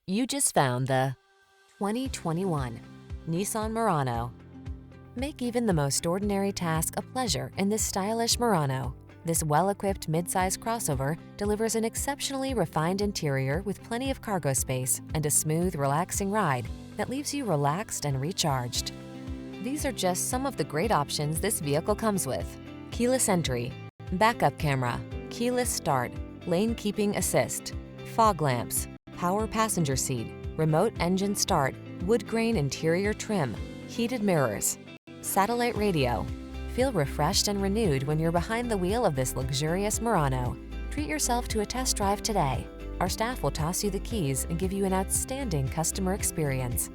You just found the 2021 Nissan Murano. Make even the most ordinary task a pleasure in this stylish Murano. This well-equipped midsize crossover delivers an exceptionally refined interior with plenty of cargo space and a smooth, relaxing ride that leaves you relaxed and recharged. These are just some of the great options this vehicle comes with: keyless entry, backup camera, keyless start, lane keeping assist, fog lamps, power passenger seat, remote engine start, wood grain interior trim, heated mirrors, satellite radio. Feel refreshed and renewed when you're behind the wheel of this luxurious Murano. Treat yourself to a test drive today. Our staff will toss you the keys and give you an outstanding customer experience.